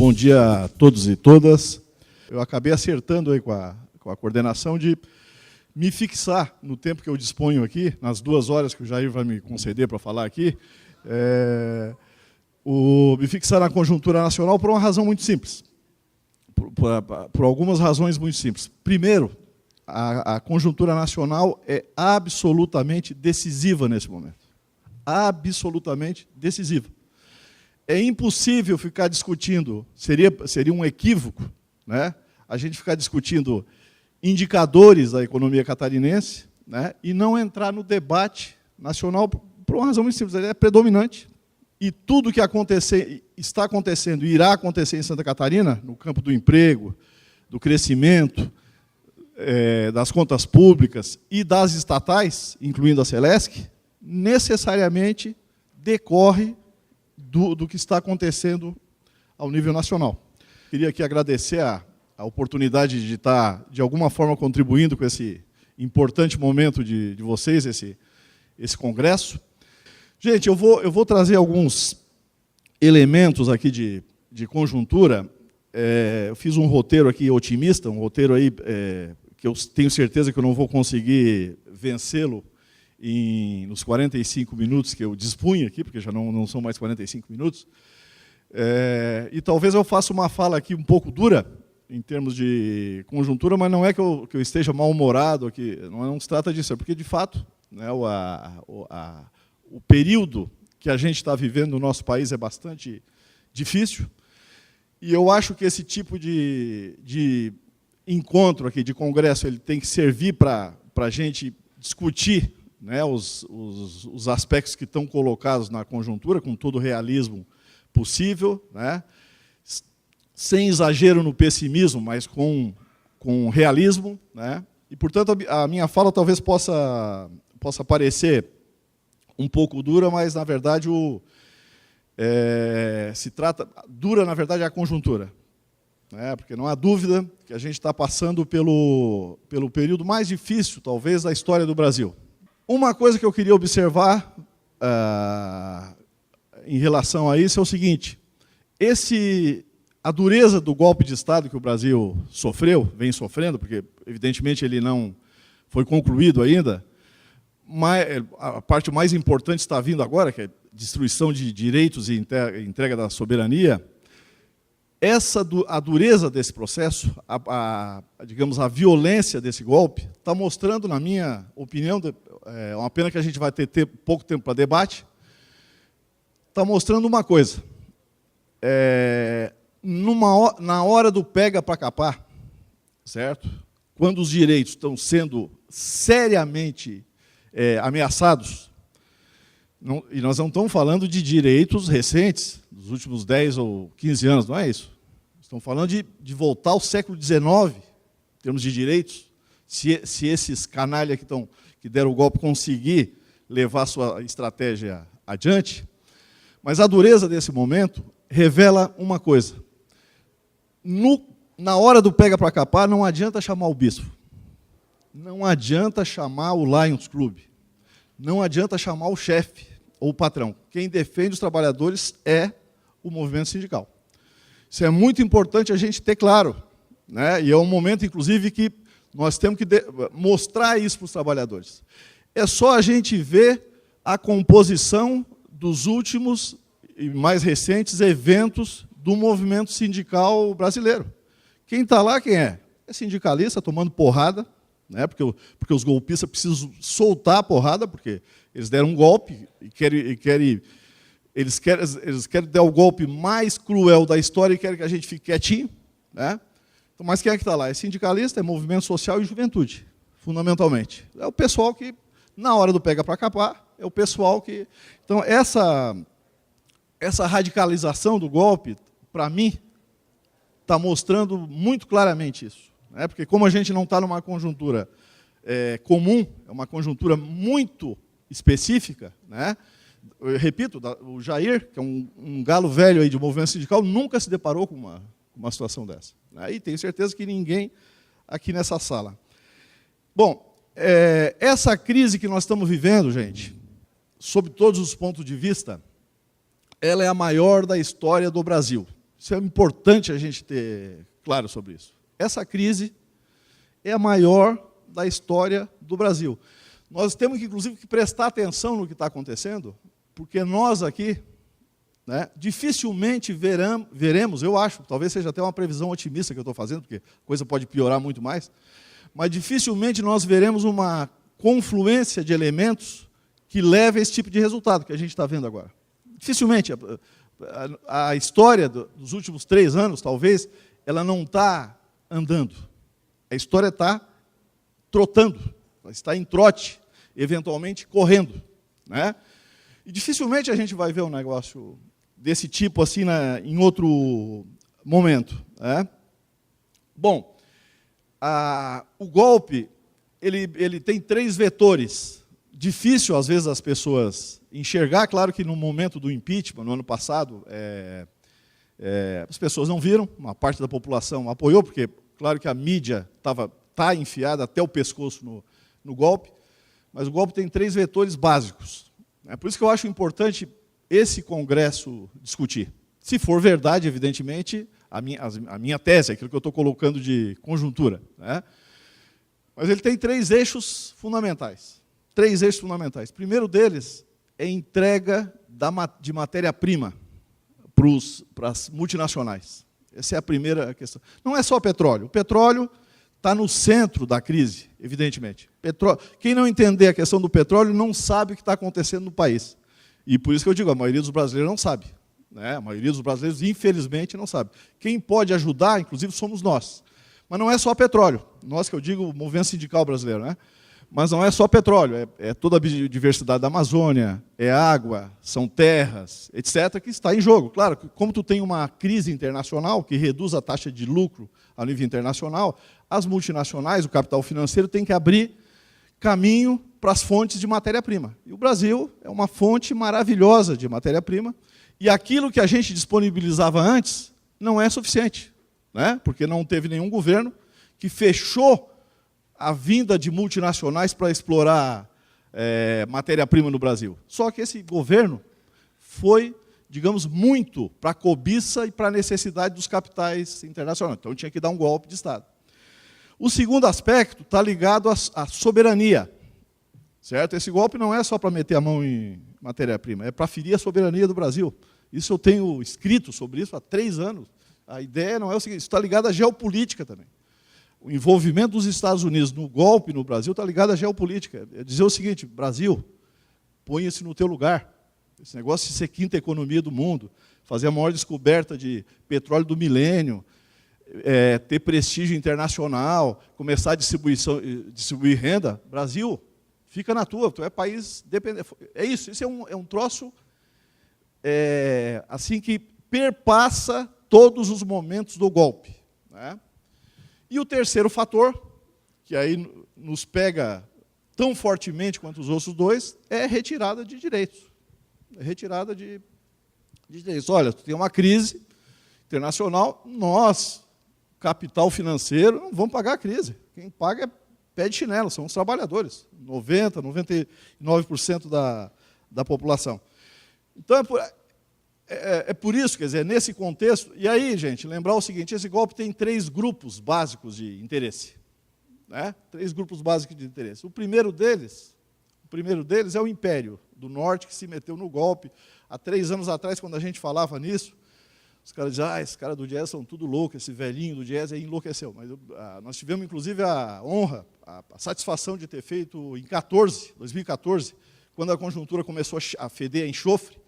Bom dia a todos e todas. Eu acabei acertando aí com a coordenação de me fixar no tempo que eu disponho aqui, nas 2 horas que o Jair vai me conceder para falar aqui, me fixar na conjuntura nacional por uma razão muito simples, por algumas razões muito simples. Primeiro, a conjuntura nacional é absolutamente decisiva nesse momento. Absolutamente decisiva. É impossível ficar discutindo, seria um equívoco, né, a gente ficar discutindo indicadores da economia catarinense, né, e não entrar no debate nacional por uma razão muito simples, ele é predominante. E tudo que está acontecendo e irá acontecer em Santa Catarina, no campo do emprego, do crescimento, das contas públicas e das estatais, incluindo a Celesc, necessariamente decorre do que está acontecendo ao nível nacional. Queria aqui agradecer a oportunidade de estar, de alguma forma, contribuindo com esse importante momento de vocês, esse congresso. Gente, eu vou trazer alguns elementos aqui de conjuntura. Eu fiz um roteiro aqui otimista, um roteiro aí que eu tenho certeza que eu não vou conseguir vencê-lo nos 45 minutos que eu dispunha aqui, porque já não são mais 45 minutos. E talvez eu faça uma fala aqui um pouco dura, em termos de conjuntura, mas não é que eu esteja mal-humorado aqui, não se trata disso, é porque, de fato, né, o período que a gente está vivendo no nosso país é bastante difícil, e eu acho que esse tipo de encontro aqui, de congresso, ele tem que servir para a gente discutir, né, os aspectos que estão colocados na conjuntura, com todo o realismo possível, né, sem exagero no pessimismo, mas com realismo, né, e, portanto, a minha fala talvez possa parecer um pouco dura, mas, na verdade, dura, na verdade, é a conjuntura, né, porque não há dúvida que a gente está passando pelo período mais difícil, talvez, da história do Brasil. Uma coisa que eu queria observar em relação a isso é o seguinte: a dureza do golpe de Estado que o Brasil vem sofrendo, porque, evidentemente, ele não foi concluído ainda, mas a parte mais importante está vindo agora, que é a destruição de direitos e entrega da soberania. A dureza desse processo, digamos, a violência desse golpe, está mostrando, na minha opinião, é uma pena que a gente vai ter pouco tempo para debate, está mostrando uma coisa. Na hora do pega para capar, certo? Quando os direitos estão sendo seriamente ameaçados, e nós não estamos falando de direitos recentes, dos últimos 10 ou 15 anos, não é isso? Estamos falando de voltar ao século XIX, em termos de direitos, se esses canalhas que deram o golpe conseguir levar sua estratégia adiante. Mas a dureza desse momento revela uma coisa. Na hora do pega para capar, não adianta chamar o bispo. Não adianta chamar o Lions Club. Não adianta chamar o chefe ou o patrão. Quem defende os trabalhadores é o movimento sindical. Isso é muito importante a gente ter claro, né? E é um momento, inclusive, que nós temos que mostrar isso para os trabalhadores. É só a gente ver a composição dos últimos e mais recentes eventos do movimento sindical brasileiro. Quem está lá, quem é? É sindicalista tomando porrada, né? Porque os golpistas precisam soltar a porrada, porque eles deram um golpe e eles querem dar o golpe mais cruel da história e querem que a gente fique quietinho, né? Então, mas quem é que está lá? É sindicalista, é movimento social e juventude, fundamentalmente. É o pessoal que, na hora do pega para capar, é o pessoal que... Então, essa radicalização do golpe, para mim, está mostrando muito claramente isso, né? Porque como a gente não está numa conjuntura comum, é uma conjuntura muito específica, né? Eu repito, o Jair, que é um galo velho aí de movimento sindical, nunca se deparou com uma situação dessa. E tenho certeza que ninguém aqui nessa sala. Bom, essa crise que nós estamos vivendo, gente, sob todos os pontos de vista, ela é a maior da história do Brasil. Isso é importante a gente ter claro sobre isso. Essa crise é a maior da história do Brasil. Nós temos, inclusive, que prestar atenção no que está acontecendo, porque nós aqui, né, dificilmente veremos, eu acho, talvez seja até uma previsão otimista que eu estou fazendo, porque a coisa pode piorar muito mais, mas dificilmente nós veremos uma confluência de elementos que leve a esse tipo de resultado que a gente está vendo agora. Dificilmente. A história dos últimos 3 anos, talvez, ela não está andando. A história está trotando, ela está em trote, eventualmente correndo, né? E dificilmente a gente vai ver um negócio desse tipo assim em outro momento, né? Bom, o golpe ele tem 3 vetores. Difícil, às vezes, as pessoas enxergar. Claro que no momento do impeachment, no ano passado, as pessoas não viram, uma parte da população apoiou, porque, claro que a mídia está enfiada até o pescoço no golpe, mas o golpe tem 3 vetores básicos. É por isso que eu acho importante esse Congresso discutir. Se for verdade, evidentemente, a minha tese, aquilo que eu estou colocando de conjuntura, né? Mas ele tem 3 eixos fundamentais. 3 eixos fundamentais. O primeiro deles é a entrega de matéria-prima para as multinacionais. Essa é a primeira questão. Não é só o petróleo. O petróleo está no centro da crise, evidentemente. Quem não entender a questão do petróleo não sabe o que está acontecendo no país. E por isso que eu digo, a maioria dos brasileiros não sabe, né? A maioria dos brasileiros, infelizmente, não sabe. Quem pode ajudar, inclusive, somos nós. Mas não é só petróleo. Nós, que eu digo, o movimento sindical brasileiro, né? Mas não é só petróleo, é toda a biodiversidade da Amazônia, é água, são terras, etc., que está em jogo. Claro, como tu tem uma crise internacional que reduz a taxa de lucro a nível internacional, as multinacionais, o capital financeiro, tem que abrir caminho para as fontes de matéria-prima. E o Brasil é uma fonte maravilhosa de matéria-prima, e aquilo que a gente disponibilizava antes não é suficiente, né? Porque não teve nenhum governo que fechou a vinda de multinacionais para explorar matéria-prima no Brasil. Só que esse governo foi, digamos, muito para a cobiça e para a necessidade dos capitais internacionais. Então, tinha que dar um golpe de Estado. O segundo aspecto está ligado à soberania, certo? Esse golpe não é só para meter a mão em matéria-prima, é para ferir a soberania do Brasil. Isso eu tenho escrito sobre isso há 3 anos. A ideia não é o seguinte, isso está ligado à geopolítica também. O envolvimento dos Estados Unidos no golpe no Brasil está ligado à geopolítica. É dizer o seguinte, Brasil, põe-se no teu lugar. Esse negócio de ser 5ª economia do mundo, fazer a maior descoberta de petróleo do milênio, ter prestígio internacional, começar a distribuir renda. Brasil, fica na tua, tu é país dependente. É isso, esse é um troço assim que perpassa todos os momentos do golpe, né? E o terceiro fator, que aí nos pega tão fortemente quanto os outros 2, é retirada de direitos. É retirada de direitos. Olha, tu tem uma crise internacional, nós, capital financeiro, não vamos pagar a crise. Quem paga é pé de chinelo, são os trabalhadores, 90%, 99% da população. Então, é por isso, quer dizer, nesse contexto, e aí, gente, lembrar o seguinte, esse golpe tem 3 grupos básicos de interesse, né? 3 grupos básicos de interesse. O primeiro deles é o Império do Norte, que se meteu no golpe. Há 3 anos atrás, quando a gente falava nisso, os caras diziam, esses caras do Diese são tudo louco, esse velhinho do Diese aí enlouqueceu. Mas nós tivemos, inclusive, a honra, a satisfação de ter feito em 2014, quando a conjuntura começou a feder a enxofre,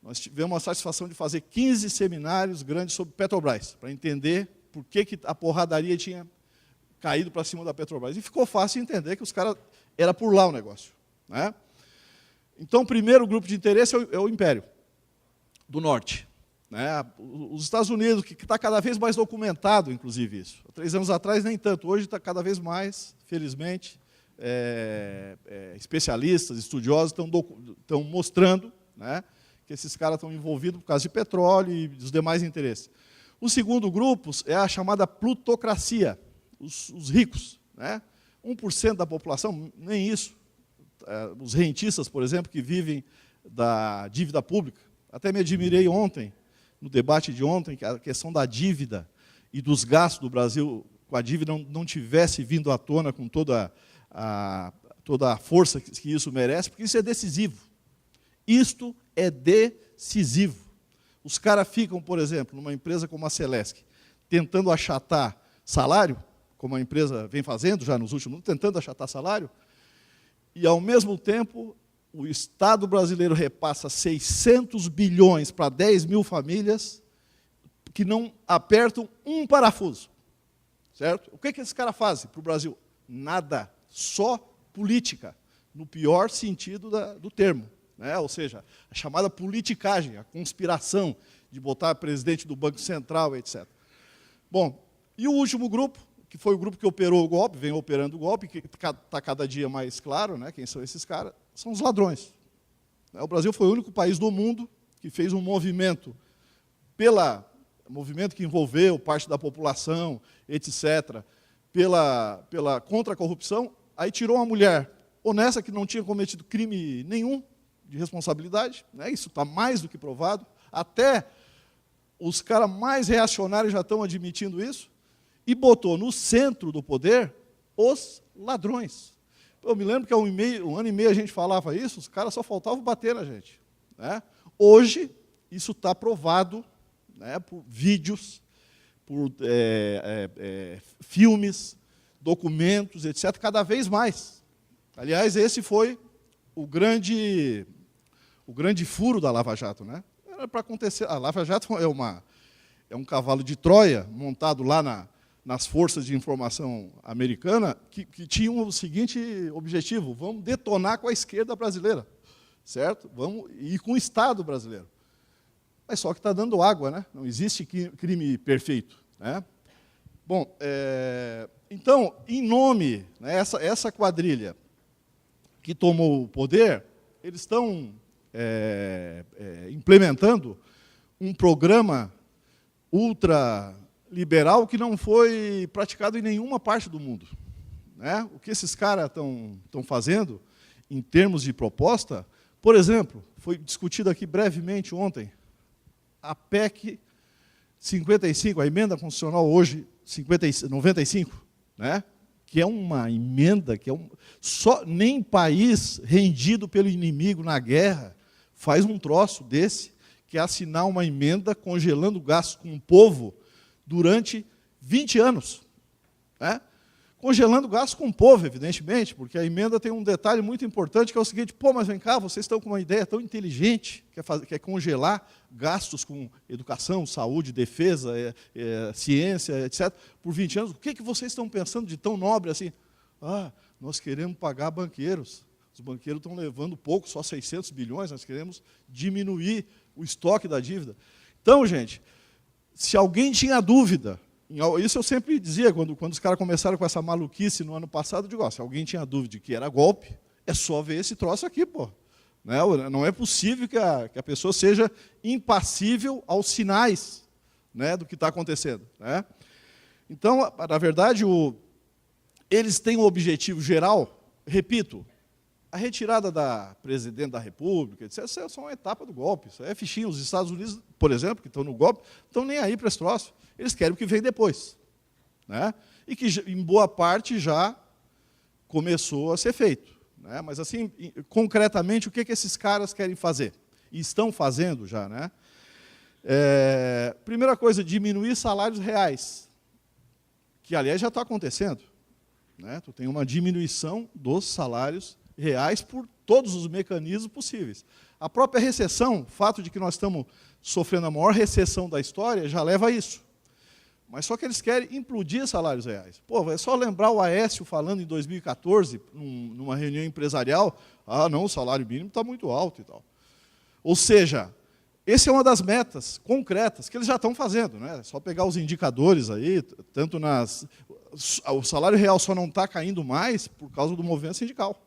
nós tivemos a satisfação de fazer 15 seminários grandes sobre Petrobras, para entender por que a porradaria tinha caído para cima da Petrobras. E ficou fácil entender que os caras, era por lá o negócio, né? Então, o primeiro grupo de interesse é o Império do Norte, né? Os Estados Unidos, que está cada vez mais documentado, inclusive, isso. Há 3 anos atrás, nem tanto. Hoje está cada vez mais, felizmente, especialistas, estudiosos estão mostrando, né, que esses caras estão envolvidos por causa de petróleo e dos demais interesses. O segundo grupo é a chamada plutocracia, os ricos, né? 1% da população, nem isso. Os rentistas, por exemplo, que vivem da dívida pública. Até me admirei ontem, no debate de ontem, que a questão da dívida e dos gastos do Brasil com a dívida não tivesse vindo à tona com toda a força que isso merece, porque isso é decisivo. Isto é decisivo. Os caras ficam, por exemplo, numa empresa como a Celesc, tentando achatar salário, como a empresa vem fazendo já nos últimos anos, tentando achatar salário, e, ao mesmo tempo, o Estado brasileiro repassa 600 bilhões para 10 mil famílias que não apertam um parafuso. Certo? O que esses caras fazem para o Brasil? Nada, só política, no pior sentido do termo. Né? Ou seja, a chamada politicagem, a conspiração de botar presidente do Banco Central, etc. Bom, e o último grupo, que foi o grupo que operou o golpe, vem operando o golpe, que está cada dia mais claro, né, quem são esses caras, são os ladrões. O Brasil foi o único país do mundo que fez um movimento movimento que envolveu parte da população, etc., contra a corrupção, aí tirou uma mulher honesta que não tinha cometido crime nenhum de responsabilidade, né, isso está mais do que provado, até os caras mais reacionários já estão admitindo isso, e botou no centro do poder os ladrões. Eu me lembro que há um ano e meio a gente falava isso, os caras só faltavam bater na gente. Né? Hoje, isso está provado, né, por vídeos, por filmes, documentos, etc., cada vez mais. Aliás, esse foi o grande furo da Lava Jato. Né? Era para acontecer. A Lava Jato é um cavalo de Troia montado lá nas forças de informação americana, que tinham o seguinte objetivo: vamos detonar com a esquerda brasileira, certo? Vamos ir com o Estado brasileiro. Mas só que está dando água, né? Não existe crime perfeito. Né? Bom, então, em nome, né, essa quadrilha que tomou o poder, eles estão implementando um programa ultraliberal que não foi praticado em nenhuma parte do mundo. Né? O que esses caras estão fazendo, em termos de proposta, por exemplo, foi discutido aqui brevemente ontem, a PEC 55, a emenda constitucional hoje 95, né? Que é uma emenda que nem país rendido pelo inimigo na guerra faz um troço desse, que é assinar uma emenda congelando gastos com o povo durante 20 anos. Né? Congelando gastos com o povo, evidentemente, porque a emenda tem um detalhe muito importante, que é o seguinte: pô, mas vem cá, vocês estão com uma ideia tão inteligente, que é congelar gastos com educação, saúde, defesa, ciência, etc., por 20 anos. O que vocês estão pensando de tão nobre assim? Ah, nós queremos pagar banqueiros. Os banqueiros estão levando pouco, só 600 bilhões, nós queremos diminuir o estoque da dívida. Então, gente, se alguém tinha dúvida, isso eu sempre dizia, quando os caras começaram com essa maluquice no ano passado, eu digo, se alguém tinha dúvida de que era golpe, é só ver esse troço aqui, pô. Né? Não é possível que a pessoa seja impassível aos sinais, né, do que está acontecendo. Né? Então, na verdade, eles têm um objetivo geral, repito, a retirada da presidente da República, etc., isso é só uma etapa do golpe, isso é fichinha. Os Estados Unidos, por exemplo, que estão no golpe, estão nem aí para esse troço. Eles querem o que vem depois. Né? E que, em boa parte, já começou a ser feito. Né? Mas, assim, concretamente, o que esses caras querem fazer? E estão fazendo já. Né? Primeira coisa, diminuir salários reais, que, aliás, já está acontecendo. Né? Tu tem uma diminuição dos salários reais por todos os mecanismos possíveis. A própria recessão, o fato de que nós estamos sofrendo a maior recessão da história, já leva a isso. Mas só que eles querem implodir salários reais. Pô, é só lembrar o Aécio falando em 2014, numa reunião empresarial, não, o salário mínimo está muito alto e tal. Ou seja, essa é uma das metas concretas que eles já estão fazendo. Né? É só pegar os indicadores aí, tanto o salário real só não está caindo mais por causa do movimento sindical.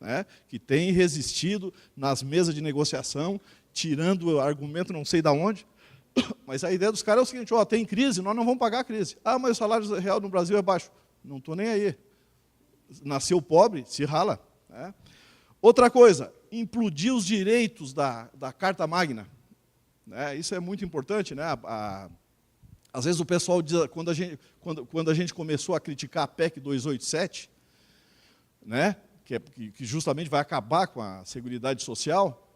Né, que tem resistido nas mesas de negociação, tirando o argumento não sei de onde, mas a ideia dos caras é o seguinte: tem crise, nós não vamos pagar a crise. Mas o salário real no Brasil é baixo. Não estou nem aí. Nasceu pobre, se rala. Né? Outra coisa, implodir os direitos da Carta Magna. né? Isso é muito importante, né? Às vezes o pessoal diz, quando a gente começou a criticar a PEC 287, né? que justamente vai acabar com a Seguridade Social,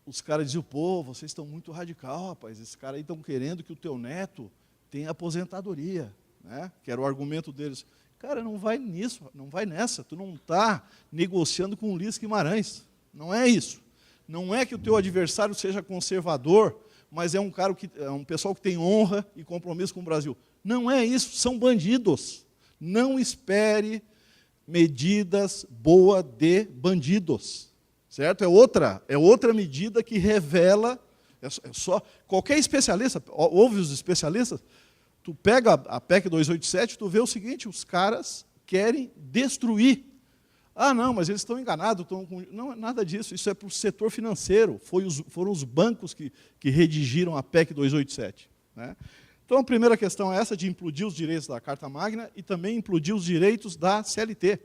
os caras diziam, pô, vocês estão muito radical, rapaz, esses caras aí estão querendo que o teu neto tenha aposentadoria, né? Que era o argumento deles. Cara, não vai nisso, não vai nessa, tu não está negociando com o Ulisses Guimarães, não é isso. Não é que o teu adversário seja conservador, mas é um pessoal que tem honra e compromisso com o Brasil. Não é isso, são bandidos. Não espere medidas boas de bandidos. Certo? É outra medida que revela, qualquer especialista, ouve os especialistas, tu pega a PEC 287, tu vê o seguinte, os caras querem destruir. Ah, não, mas eles estão enganados. Não é nada disso, isso é para o setor financeiro. Foram os bancos que redigiram a PEC 287. Né? Então, a primeira questão é essa, de implodir os direitos da Carta Magna e também implodir os direitos da CLT.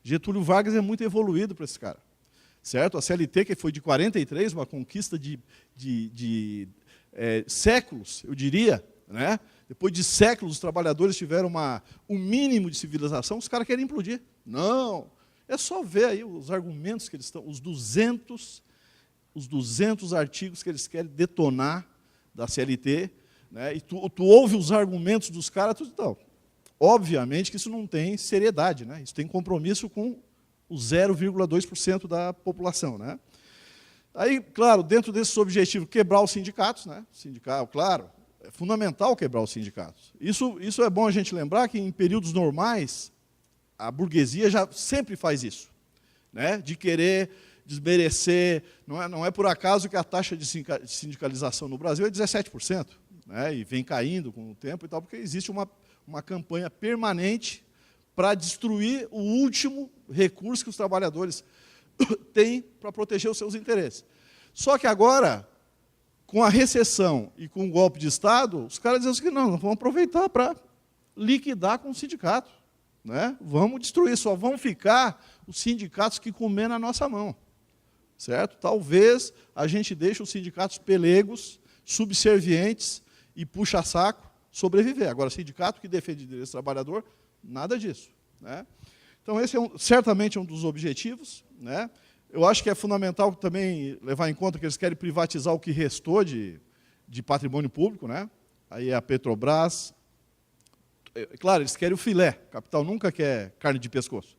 Getúlio Vargas é muito evoluído para esse cara. Certo? A CLT, que foi de 43, uma conquista de séculos, eu diria, né? Depois de séculos, os trabalhadores tiveram um mínimo de civilização, os caras querem implodir. Não, é só ver aí os argumentos que eles estão, os 200 artigos que eles querem detonar da CLT, né? E tu ouve os argumentos dos caras, então, obviamente que isso não tem seriedade, né? Isso tem compromisso com o 0,2% da população, né? Aí, claro, dentro desses objetivos, quebrar os sindicatos, né? Sindicato, claro, é fundamental quebrar os sindicatos. Isso é bom a gente lembrar que em períodos normais a burguesia já sempre faz isso, né? De querer desmerecer. Não é por acaso que a taxa de sindicalização no Brasil é 17%, né? E vem caindo com o tempo e tal, porque existe uma campanha permanente para destruir o último recurso que os trabalhadores têm para proteger os seus interesses. Só que agora, com a recessão e com o golpe de Estado, os caras dizem que não, nós vamos aproveitar para liquidar com o sindicato. Né? Vamos destruir, só vão ficar os sindicatos que comer na nossa mão. Certo? Talvez a gente deixe os sindicatos pelegos, subservientes e puxa-saco sobreviver. Agora, sindicato que defende direitos do trabalhador, nada disso. Né? Então, esse certamente é um dos objetivos. Né? Eu acho que é fundamental também levar em conta que eles querem privatizar o que restou de patrimônio público. Né? Aí a Petrobras. Claro, eles querem o filé. O capital nunca quer carne de pescoço.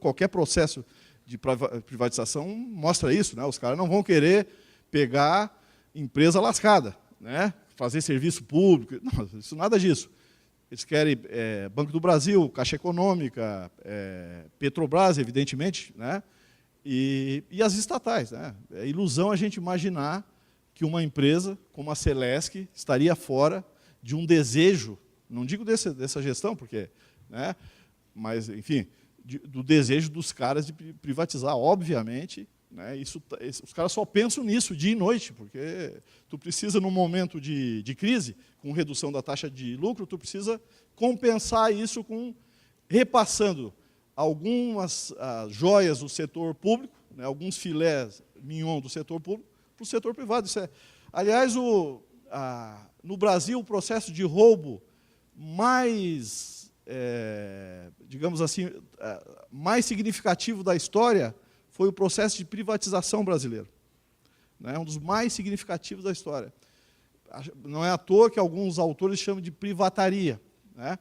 Qualquer processo de privatização mostra isso. Né? Os caras não vão querer pegar empresa lascada, né? Fazer serviço público. Não, isso nada disso. Eles querem Banco do Brasil, Caixa Econômica, Petrobras, evidentemente, né? E as estatais. Né? É ilusão a gente imaginar que uma empresa como a Celesc estaria fora de um desejo, não digo dessa gestão, porque, né? Mas, enfim, do desejo dos caras de privatizar, obviamente. Né? Os caras só pensam nisso dia e noite, porque tu precisa, num momento de crise, com redução da taxa de lucro, tu precisa compensar isso repassando algumas joias do setor público, né? Alguns filés mignon do setor público, para o setor privado. Aliás, no Brasil, o processo de roubo mais, digamos assim, mais significativo da história foi o processo de privatização brasileiro. É um dos mais significativos da história. Não é à toa que alguns autores chamam de privataria. Né?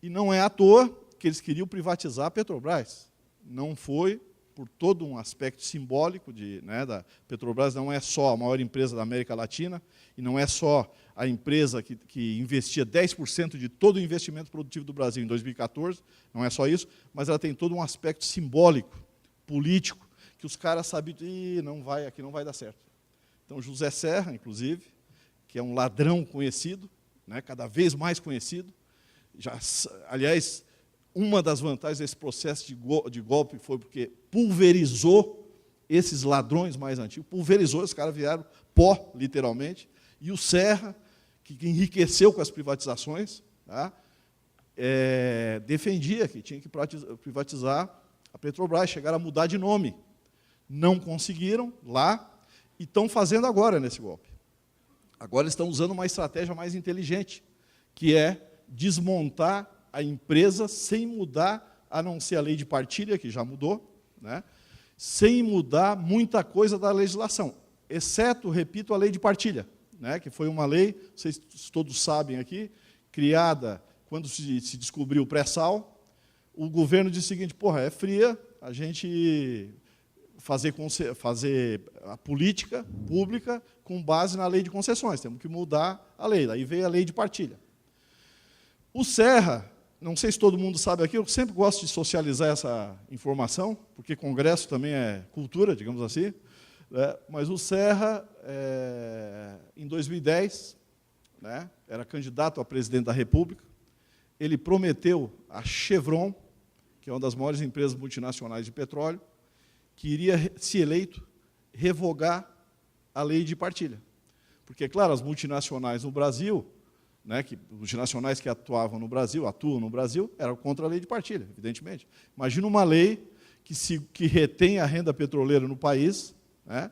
E não é à toa que eles queriam privatizar a Petrobras. Não foi por todo um aspecto simbólico da Petrobras, não é só a maior empresa da América Latina, e não é só a empresa que investia 10% de todo o investimento produtivo do Brasil em 2014, não é só isso, mas ela tem todo um aspecto simbólico, político, que os caras sabiam que aqui não vai dar certo. Então, José Serra, inclusive, que é um ladrão conhecido, né, cada vez mais conhecido, aliás, uma das vantagens desse processo de golpe foi porque pulverizou esses ladrões mais antigos, pulverizou, os caras viraram pó, literalmente, e o Serra, que enriqueceu com as privatizações, tá, defendia que tinha que privatizar a Petrobras, chegaram a mudar de nome. Não conseguiram lá e estão fazendo agora nesse golpe. Agora estão usando uma estratégia mais inteligente, que é desmontar a empresa sem mudar, a não ser a lei de partilha, que já mudou, né? Sem mudar muita coisa da legislação, exceto, repito, a lei de partilha, né? Que foi uma lei, vocês todos sabem aqui, criada quando se descobriu o pré-sal. O governo disse o seguinte: porra, é fria a gente fazer a política pública com base na lei de concessões, temos que mudar a lei. Daí veio a lei de partilha. O Serra, não sei se todo mundo sabe aqui, eu sempre gosto de socializar essa informação, porque congresso também é cultura, digamos assim, né? Mas o Serra, em 2010, né, era candidato a presidente da República, ele prometeu a Chevron, que é uma das maiores empresas multinacionais de petróleo, que iria, se eleito, revogar a lei de partilha. Porque, claro, as multinacionais no Brasil, né, multinacionais que atuam no Brasil, eram contra a lei de partilha, evidentemente. Imagina uma lei que retém a renda petroleira no país, né,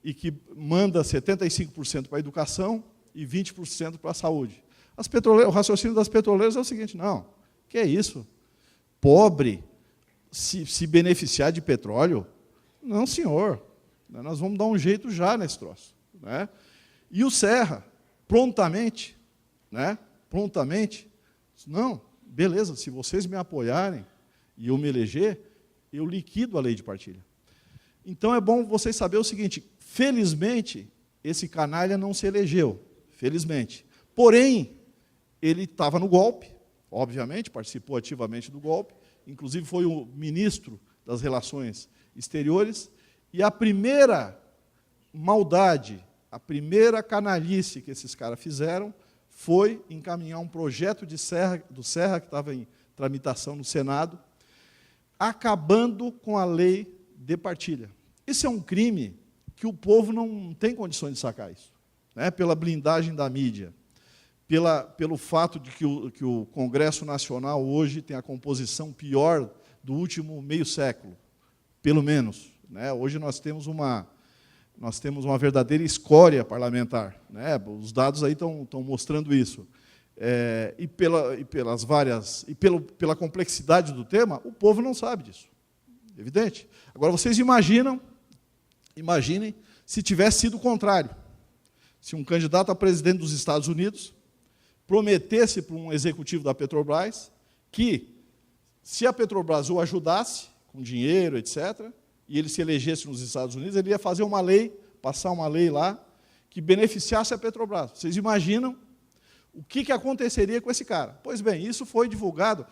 e que manda 75% para a educação e 20% para a saúde. O raciocínio das petroleiras é o seguinte: não, que é isso? Pobre se beneficiar de petróleo? Não, senhor. Nós vamos dar um jeito já nesse troço, né? E o Serra, prontamente, né? Não, beleza, se vocês me apoiarem e eu me eleger, eu liquido a lei de partilha. Então é bom vocês saberem o seguinte: felizmente, esse canalha não se elegeu, felizmente. Porém, ele estava no golpe, obviamente, participou ativamente do golpe, inclusive foi o ministro das Relações Exteriores, e a primeira maldade, a primeira canalice que esses caras fizeram foi encaminhar um projeto do Serra, que estava em tramitação no Senado, acabando com a lei de partilha. Esse é um crime que o povo não tem condições de sacar isso, né? Pela blindagem da mídia, pelo fato de que o Congresso Nacional hoje tem a composição pior do último meio século, pelo menos, né? Hoje nós temos uma verdadeira escória parlamentar, né? Os dados aí estão mostrando isso. Pela complexidade do tema, o povo não sabe disso, evidente. Agora, vocês imaginem se tivesse sido o contrário. Se um candidato a presidente dos Estados Unidos prometesse para um executivo da Petrobras que, se a Petrobras o ajudasse, com dinheiro, etc., e ele se elegesse nos Estados Unidos, ele ia fazer uma lei, passar uma lei lá, que beneficiasse a Petrobras. Vocês imaginam o que aconteceria com esse cara? Pois bem, isso foi divulgado.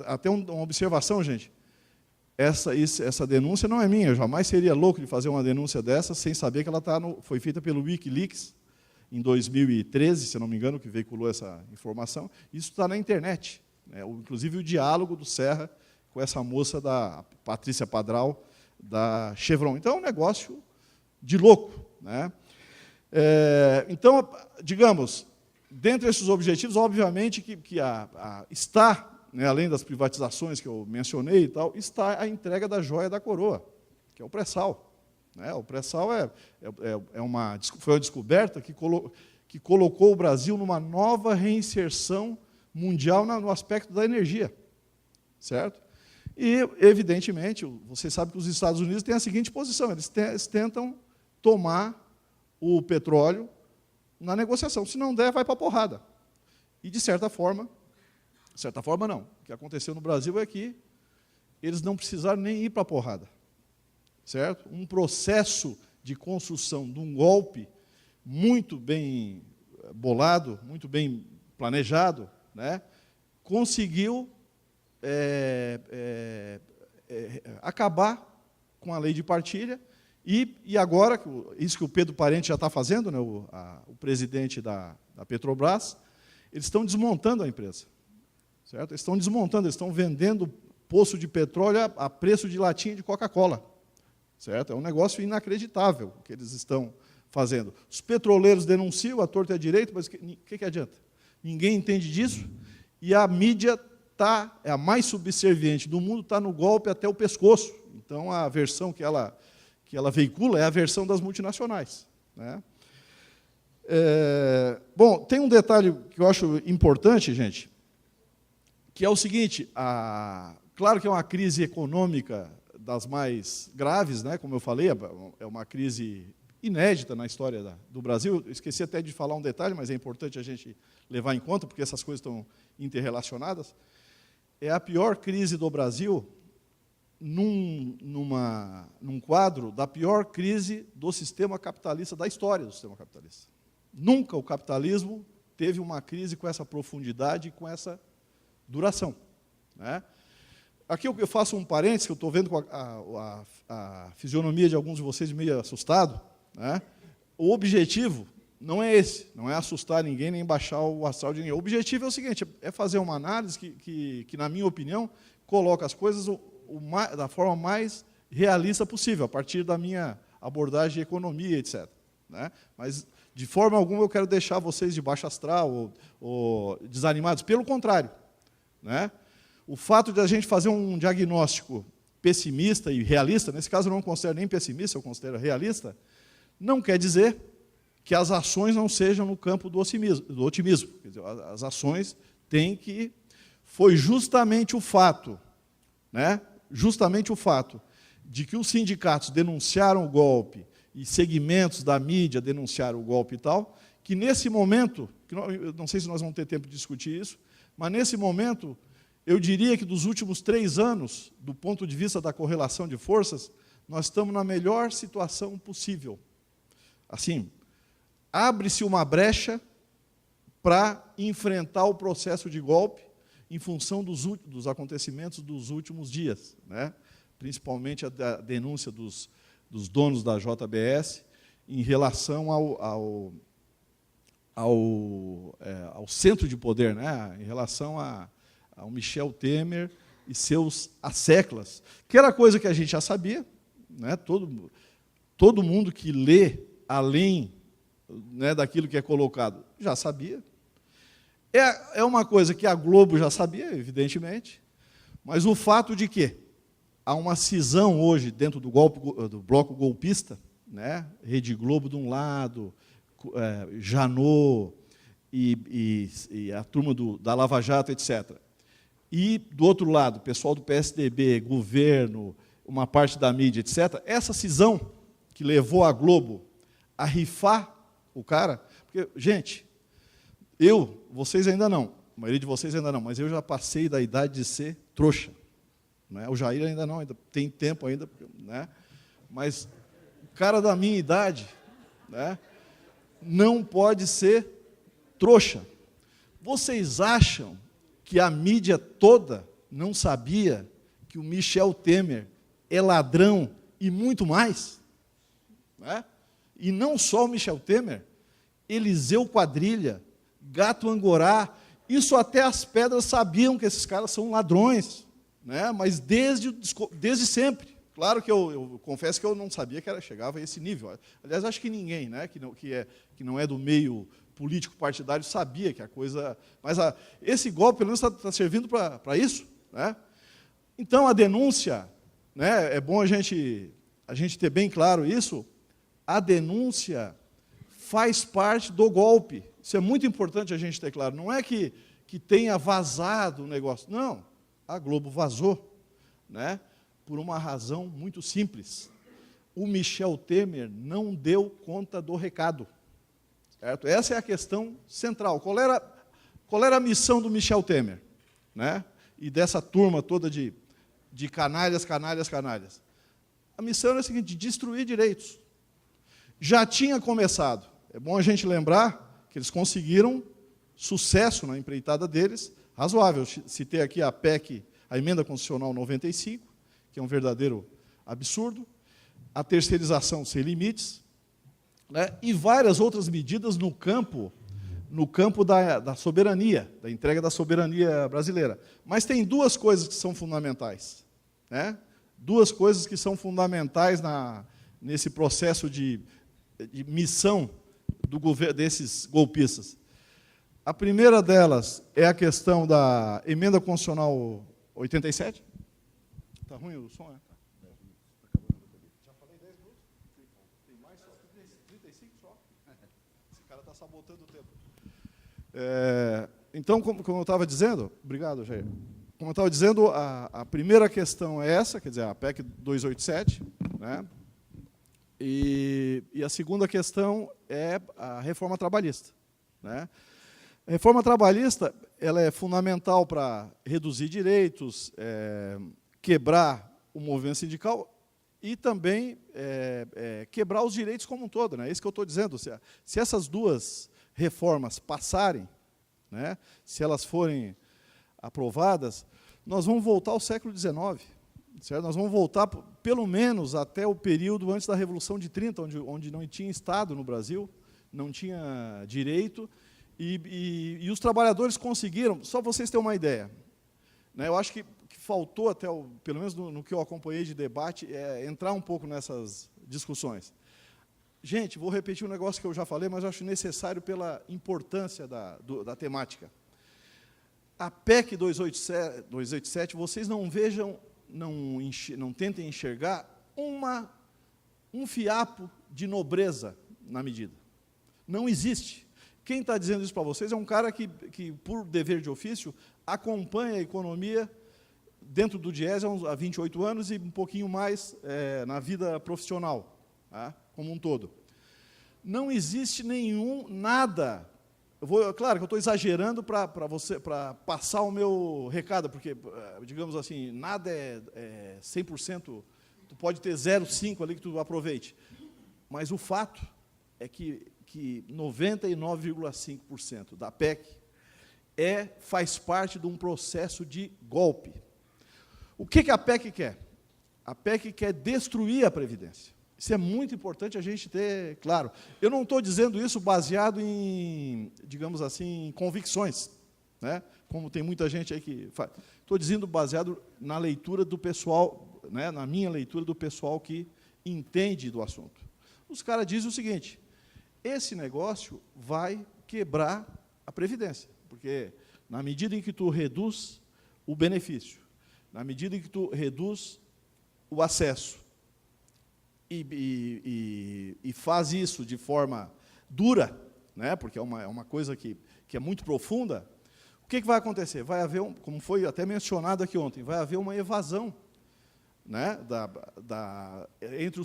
Até uma observação, gente. Essa denúncia não é minha, eu jamais seria louco de fazer uma denúncia dessa sem saber que ela foi feita pelo Wikileaks, em 2013, se não me engano, que veiculou essa informação. Isso está na internet, né? Inclusive o diálogo do Serra com essa moça, da Patrícia Padral, da Chevron. Então, é um negócio de louco, né? Então, digamos, dentre esses objetivos, obviamente que está, né, além das privatizações que eu mencionei e tal, está a entrega da joia da coroa, que é o pré-sal. Né? O pré-sal foi uma descoberta que colocou o Brasil numa nova reinserção mundial no aspecto da energia, certo? E, evidentemente, você sabe que os Estados Unidos têm a seguinte posição: eles tentam tomar o petróleo na negociação. Se não der, vai para a porrada. E, de certa forma não. O que aconteceu no Brasil é que eles não precisaram nem ir para a porrada. Certo? Um processo de construção de um golpe muito bem bolado, muito bem planejado, né, conseguiu acabar com a lei de partilha e agora, isso que o Pedro Parente já está fazendo, né, o presidente da Petrobras, eles estão desmontando a empresa. Certo? Eles estão desmontando, eles estão vendendo poço de petróleo a preço de latinha de Coca-Cola. Certo? É um negócio inacreditável o que eles estão fazendo. Os petroleiros denunciam, a torta e a direita, mas o que adianta? Ninguém entende disso, e a mídia é a mais subserviente do mundo, está no golpe até o pescoço. Então, a versão que ela veicula é a versão das multinacionais. Né? Bom, tem um detalhe que eu acho importante, gente, que é o seguinte, claro que é uma crise econômica das mais graves, né, como eu falei, é uma crise inédita na história do Brasil. Eu esqueci até de falar um detalhe, mas é importante a gente levar em conta, porque essas coisas estão interrelacionadas. É a pior crise do Brasil num quadro da pior crise do sistema capitalista, da história do sistema capitalista. Nunca o capitalismo teve uma crise com essa profundidade e com essa duração, né? Aqui eu faço um parênteses, que eu estou vendo com a fisionomia de alguns de vocês meio assustado, né? O objetivo não é esse, não é assustar ninguém, nem baixar o astral de ninguém. O objetivo é o seguinte, é fazer uma análise que na minha opinião, coloca as coisas da forma mais realista possível, a partir da minha abordagem de economia, etc., né? Mas, de forma alguma, eu quero deixar vocês de baixo astral ou desanimados. Pelo contrário, né? O fato de a gente fazer um diagnóstico pessimista e realista, nesse caso eu não considero nem pessimista, eu considero realista, não quer dizer que as ações não sejam no campo do otimismo. Quer dizer, as ações têm que... Foi justamente o fato, né? Justamente o fato de que os sindicatos denunciaram o golpe e segmentos da mídia denunciaram o golpe e tal, que nesse momento, não sei se nós vamos ter tempo de discutir isso, mas nesse momento, eu diria que dos últimos 3 anos, do ponto de vista da correlação de forças, nós estamos na melhor situação possível. Assim, abre-se uma brecha para enfrentar o processo de golpe em função dos acontecimentos dos últimos dias, né? Principalmente a denúncia dos donos da JBS em relação ao centro de poder, né? Em relação ao Michel Temer e seus asseclas, que era coisa que a gente já sabia, né? Todo mundo que lê além, né, daquilo que é colocado já sabia. É uma coisa que a Globo já sabia, evidentemente, mas o fato de que há uma cisão hoje dentro do bloco golpista, né? Rede Globo de um lado, Janot e a turma da Lava Jato, etc. E, do outro lado, o pessoal do PSDB, governo, uma parte da mídia, etc. Essa cisão que levou a Globo a rifar o cara... Porque, gente, vocês ainda não, a maioria de vocês ainda não, mas eu já passei da idade de ser trouxa. Né? O Jair ainda não, ainda tem tempo ainda, né? Mas o cara da minha idade, né, não pode ser trouxa. Vocês acham que a mídia toda não sabia que o Michel Temer é ladrão e muito mais? Né? E não só o Michel Temer, Eliseu Quadrilha, Gato Angorá, isso até as pedras sabiam que esses caras são ladrões, né? Mas desde sempre. Claro que eu confesso que eu não sabia que chegava a esse nível. Aliás, acho que ninguém, né, que não é do meio político partidário sabia que a coisa... Mas esse golpe, pelo menos, está servindo para isso, né? Então, a denúncia, né, é bom a gente ter bem claro isso, a denúncia faz parte do golpe. Isso é muito importante a gente ter claro. Não é que tenha vazado o negócio. Não, a Globo vazou, né, por uma razão muito simples. O Michel Temer não deu conta do recado. Certo? Essa é a questão central. Qual era a missão do Michel Temer, né? E dessa turma toda de canalhas. A missão era a seguinte: destruir direitos. Já tinha começado. É bom a gente lembrar que eles conseguiram sucesso na empreitada deles, razoável. Eu citei aqui a PEC, a Emenda Constitucional 95, que é um verdadeiro absurdo, a terceirização sem limites, né, e várias outras medidas no campo da soberania, da entrega da soberania brasileira. Mas tem 2 coisas que são fundamentais, né? 2 coisas que são fundamentais nesse processo de missão desses golpistas. A primeira delas é a questão da Emenda Constitucional 87. Está ruim o som, é? Já falei 10 minutos? Tem mais? Só 35 só? cara está sabotando o tempo. Então, como eu estava dizendo, obrigado, Jair. Como eu estava dizendo, a primeira questão é essa, quer dizer, a PEC 287, né? E a segunda questão é a reforma trabalhista, né? A reforma trabalhista ela é fundamental para reduzir direitos, quebrar o movimento sindical e também quebrar os direitos como um todo, né? É isso que eu estou dizendo. Se essas duas reformas passarem, né, se elas forem aprovadas, nós vamos voltar ao século XIX. Certo? Nós vamos voltar, pelo menos, até o período antes da Revolução de 30, onde não tinha Estado no Brasil, não tinha direito, e os trabalhadores conseguiram, só vocês terem uma ideia, né, eu acho que faltou, até pelo menos no que eu acompanhei de debate, entrar um pouco nessas discussões. Gente, vou repetir um negócio que eu já falei, mas eu acho necessário pela importância da temática. A PEC 287, vocês não vejam, não tentem enxergar um fiapo de nobreza na medida. Não existe. Quem está dizendo isso para vocês é um cara que, por dever de ofício, acompanha a economia dentro do Diese há 28 anos e um pouquinho mais na vida profissional, tá? Como um todo. Não existe nada. Claro que eu estou exagerando para passar o meu recado, porque, digamos assim, nada é 100%, tu pode ter 0,5 ali que tu aproveite. Mas o fato é que 99,5% da PEC faz parte de um processo de golpe. O que a PEC quer? A PEC quer destruir a Previdência. Isso é muito importante a gente ter claro. Eu não estou dizendo isso baseado em, digamos assim, em convicções, né? Como tem muita gente aí que faz. Estou dizendo baseado na leitura do pessoal, né? Na minha leitura do pessoal que entende do assunto. Os caras dizem o seguinte: esse negócio vai quebrar a Previdência, porque na medida em que tu reduz o benefício, na medida em que tu reduz o acesso, e faz isso de forma dura, né, porque é uma coisa que é muito profunda, o que vai acontecer? Vai haver, como foi até mencionado aqui ontem, vai haver uma evasão, né, entre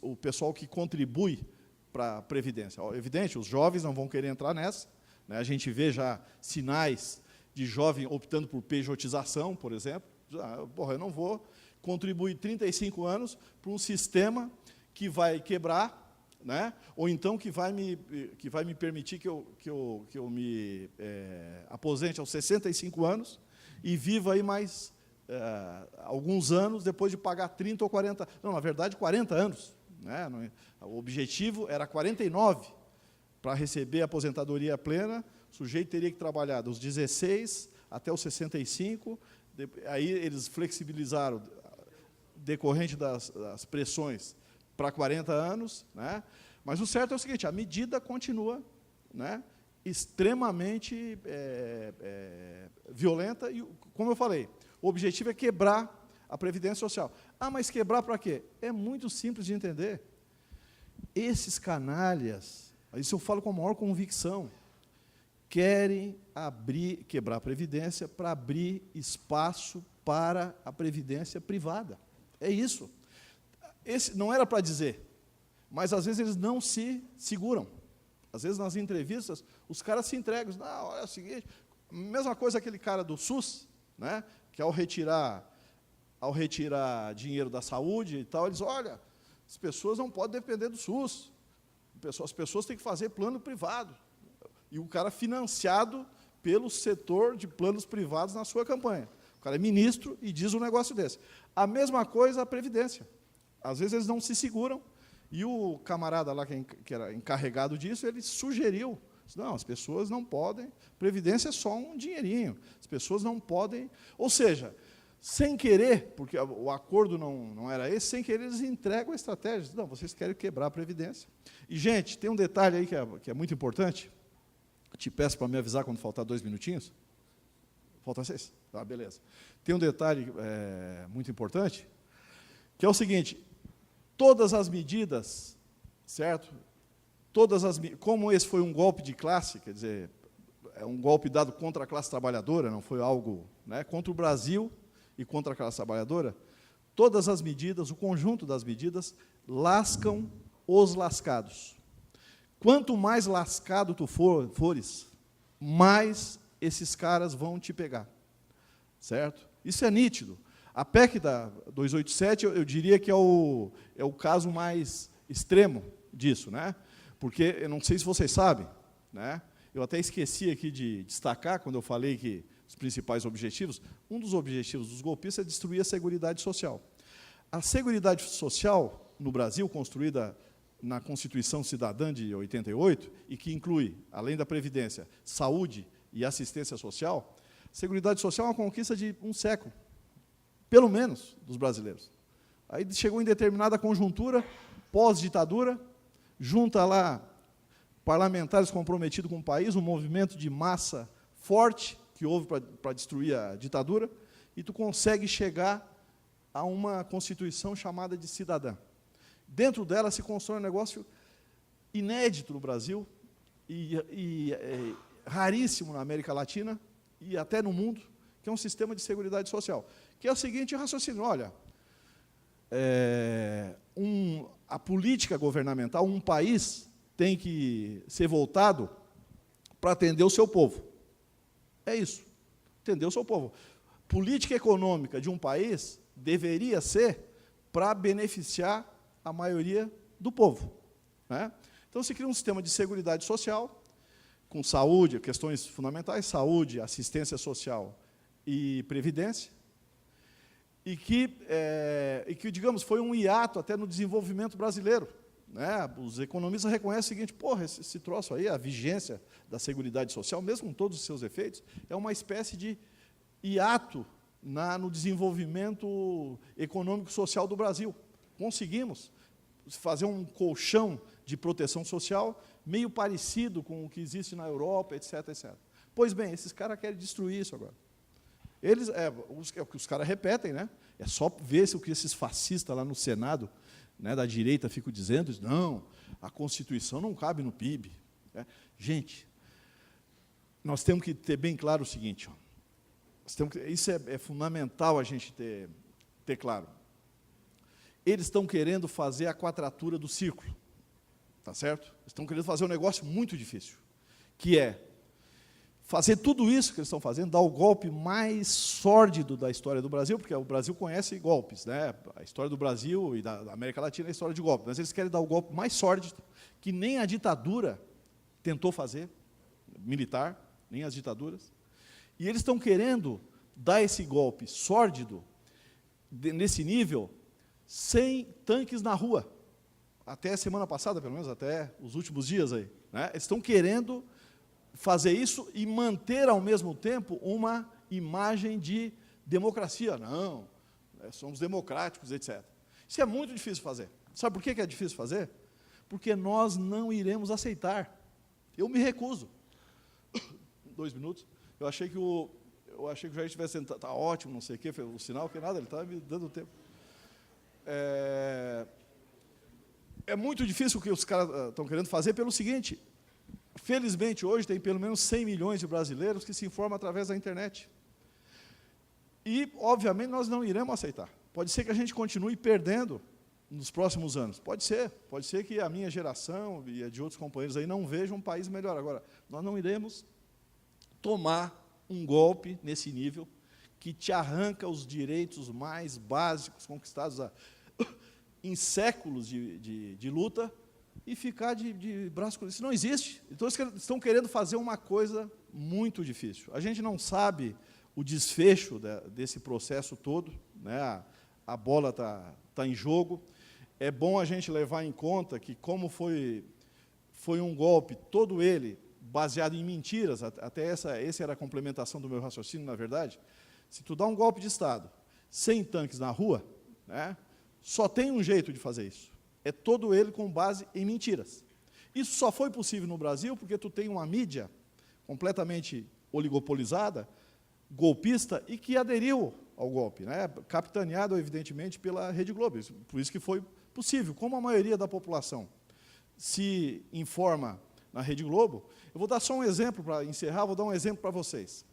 o pessoal que contribui para a Previdência. Evidente, os jovens não vão querer entrar nessa, né, a gente vê já sinais de jovem optando por pejotização, por exemplo. Eu não vou contribuir 35 anos para um sistema que vai quebrar, né? Ou então que vai me permitir que eu me aposente aos 65 anos e viva aí mais alguns anos depois de pagar 30 ou 40, não, na verdade 40 anos, né? O objetivo era 49 para receber a aposentadoria plena. O sujeito teria que trabalhar dos 16 até os 65, aí eles flexibilizaram decorrente das pressões para 40 anos, né? Mas o certo é o seguinte: a medida continua, né, extremamente violenta e, como eu falei, o objetivo é quebrar a Previdência Social. Ah, mas quebrar para quê? É muito simples de entender. Esses canalhas, isso eu falo com a maior convicção, querem quebrar a Previdência para abrir espaço para a Previdência privada. É isso. Esse não era para dizer, mas às vezes eles não se seguram. Às vezes nas entrevistas os caras se entregam. Não, olha o seguinte, mesma coisa aquele cara do SUS, né, que ao retirar dinheiro da saúde e tal, eles, olha, as pessoas não podem depender do SUS. As pessoas têm que fazer plano privado. E o cara financiado pelo setor de planos privados na sua campanha. O cara é ministro e diz um negócio desse. A mesma coisa a Previdência. Às vezes eles não se seguram, e o camarada lá que era encarregado disso, ele sugeriu, não, as pessoas não podem, Previdência é só um dinheirinho, as pessoas não podem, ou seja, sem querer, porque o acordo não era esse, sem querer eles entregam a estratégia, não, vocês querem quebrar a Previdência. E, gente, tem um detalhe aí que é muito importante, eu te peço para me avisar quando faltar 2 minutinhos. Faltam 6? Tá, beleza. Tem um detalhe muito importante, que é o seguinte: todas as medidas, certo, como esse foi um golpe de classe, quer dizer, é um golpe dado contra a classe trabalhadora, não foi algo, né, contra o Brasil e contra a classe trabalhadora, todas as medidas, o conjunto das medidas, lascam os lascados. Quanto mais lascado tu fores, mais esses caras vão te pegar. Certo? Isso é nítido. A PEC da 287, eu diria que é o caso mais extremo disso, né? Porque, eu não sei se vocês sabem, né? Eu até esqueci aqui de destacar, quando eu falei que os principais objetivos, um dos objetivos dos golpistas é destruir a Seguridade Social. A Seguridade Social, no Brasil, construída na Constituição Cidadã de 88, e que inclui, além da Previdência, saúde e assistência social, Seguridade Social é uma conquista de um século, pelo menos, dos brasileiros. Aí chegou em determinada conjuntura, pós-ditadura, junta lá parlamentares comprometidos com o país, um movimento de massa forte que houve para destruir a ditadura, e tu consegue chegar a uma Constituição chamada de cidadã. Dentro dela se constrói um negócio inédito no Brasil e raríssimo na América Latina e até no mundo, que é um sistema de seguridade social. Que é o seguinte raciocínio, olha, a política governamental, um país tem que ser voltado para atender o seu povo. É isso, atender o seu povo. Política econômica de um país deveria ser para beneficiar a maioria do povo, né? Então, se cria um sistema de seguridade social, com saúde, questões fundamentais, saúde, assistência social e previdência, e que, digamos, foi um hiato até no desenvolvimento brasileiro, né? Os economistas reconhecem o seguinte, porra, esse troço aí, a vigência da Seguridade Social, mesmo com todos os seus efeitos, é uma espécie de hiato no desenvolvimento econômico e social do Brasil. Conseguimos fazer um colchão de proteção social meio parecido com o que existe na Europa, etc, etc. Pois bem, esses caras querem destruir isso agora. Eles, o que os caras repetem, né? É só ver se o que esses fascistas lá no Senado, né, da direita ficam dizendo, não, a Constituição não cabe no PIB. Né? Gente, nós temos que ter bem claro o seguinte, ó, isso é fundamental a gente ter claro. Eles estão querendo fazer a quadratura do círculo, tá certo? Estão querendo fazer um negócio muito difícil, que é fazer tudo isso que eles estão fazendo, dar o golpe mais sórdido da história do Brasil, porque o Brasil conhece golpes, né? A história do Brasil e da América Latina é a história de golpes, mas eles querem dar o golpe mais sórdido, que nem a ditadura tentou fazer, militar, nem as ditaduras, e eles estão querendo dar esse golpe sórdido, nesse nível, sem tanques na rua, até a semana passada, pelo menos, até os últimos dias aí, né? Eles estão querendo fazer isso e manter, ao mesmo tempo, uma imagem de democracia. Não, somos democráticos, etc. Isso é muito difícil fazer. Sabe por que é difícil fazer? Porque nós não iremos aceitar. Eu me recuso. 2 minutos. Eu achei que o Jair estivesse sentado. Está ótimo, não sei o quê, foi o sinal, que nada, ele estava me dando tempo. É muito difícil o que os caras estão querendo fazer pelo seguinte, felizmente, hoje tem pelo menos 100 milhões de brasileiros que se informam através da internet. E, obviamente, nós não iremos aceitar. Pode ser que a gente continue perdendo nos próximos anos. Pode ser que a minha geração e a de outros companheiros aí não vejam um país melhor. Agora, nós não iremos tomar um golpe nesse nível que te arranca os direitos mais básicos conquistados em séculos de luta e ficar de braço cruzado. Isso não existe. Então, eles estão querendo fazer uma coisa muito difícil. A gente não sabe o desfecho desse processo todo, né? A bola está em jogo. É bom a gente levar em conta que, como foi um golpe, todo ele baseado em mentiras, até essa era a complementação do meu raciocínio, na verdade, se tu dá um golpe de Estado sem tanques na rua, né, só tem um jeito de fazer isso. É todo ele com base em mentiras. Isso só foi possível no Brasil porque tu tem uma mídia completamente oligopolizada, golpista, e que aderiu ao golpe, né, capitaneado, evidentemente, pela Rede Globo. Por isso que foi possível, como a maioria da população se informa na Rede Globo. Eu vou dar só um exemplo para encerrar, vou dar um exemplo para vocês.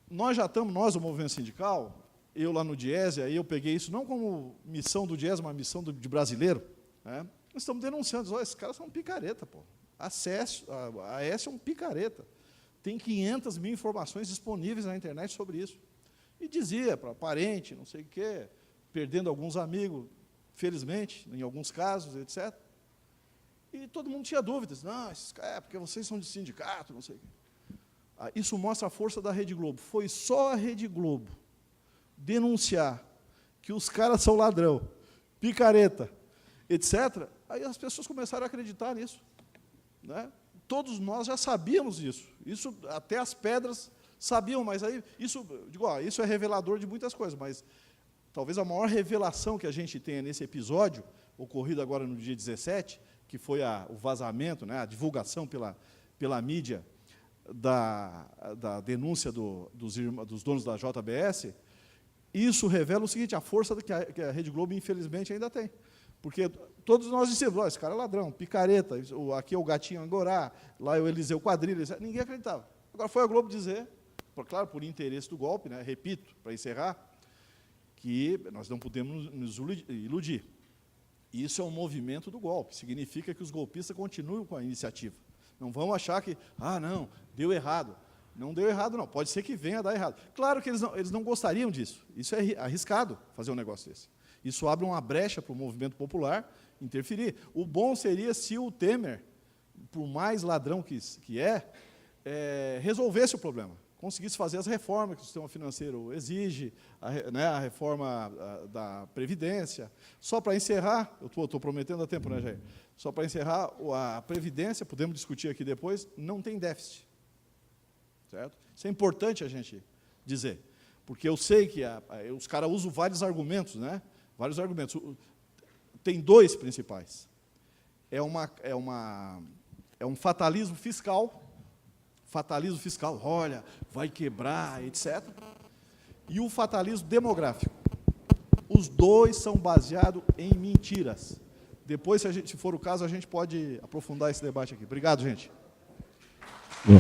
Nós já estamos, nós, o movimento sindical, eu lá no Diese, aí eu peguei isso não como missão do Diese, mas missão de brasileiro, né? Nós estamos denunciando, esses caras são picareta, pô. A Aécio é um picareta. Tem 500 mil informações disponíveis na internet sobre isso. E dizia para parente, não sei o quê, perdendo alguns amigos, felizmente, em alguns casos, etc. E todo mundo tinha dúvidas. Não, porque vocês são de sindicato, não sei o quê. Isso mostra a força da Rede Globo. Foi só a Rede Globo denunciar que os caras são ladrão, picareta, etc., aí as pessoas começaram a acreditar nisso, né? Todos nós já sabíamos disso. Isso até as pedras sabiam, mas aí isso, digo, isso é revelador de muitas coisas, mas talvez a maior revelação que a gente tenha nesse episódio, ocorrido agora no dia 17, que foi o vazamento, né, a divulgação pela mídia da denúncia dos donos da JBS, isso revela o seguinte, a força que a Rede Globo, infelizmente, ainda tem. Porque todos nós dissemos, esse cara é ladrão, picareta, aqui é o Gatinho Angorá, lá é o Eliseu Quadrilha, ninguém acreditava. Agora foi a Globo dizer, claro, por interesse do golpe, né, repito, para encerrar, que nós não podemos nos iludir. Isso é um movimento do golpe, significa que os golpistas continuam com a iniciativa. Não vão achar que, não, deu errado. Não deu errado, não. Pode ser que venha a dar errado. Claro que eles não gostariam disso. Isso é arriscado, fazer um negócio desse. Isso abre uma brecha para o movimento popular interferir. O bom seria se o Temer, por mais ladrão que resolvesse o problema, conseguisse fazer as reformas que o sistema financeiro exige, a reforma da Previdência. Só para encerrar, eu estou prometendo a tempo, né, Jair? Só para encerrar, a Previdência, podemos discutir aqui depois, não tem déficit. Certo? Isso é importante a gente dizer, porque eu sei que os caras usam vários argumentos, né? Vários argumentos. Tem dois principais. É um fatalismo fiscal, olha, vai quebrar, etc. E o fatalismo demográfico. Os dois são baseados em mentiras. Depois, se for o caso, a gente pode aprofundar esse debate aqui. Obrigado, gente. Bom.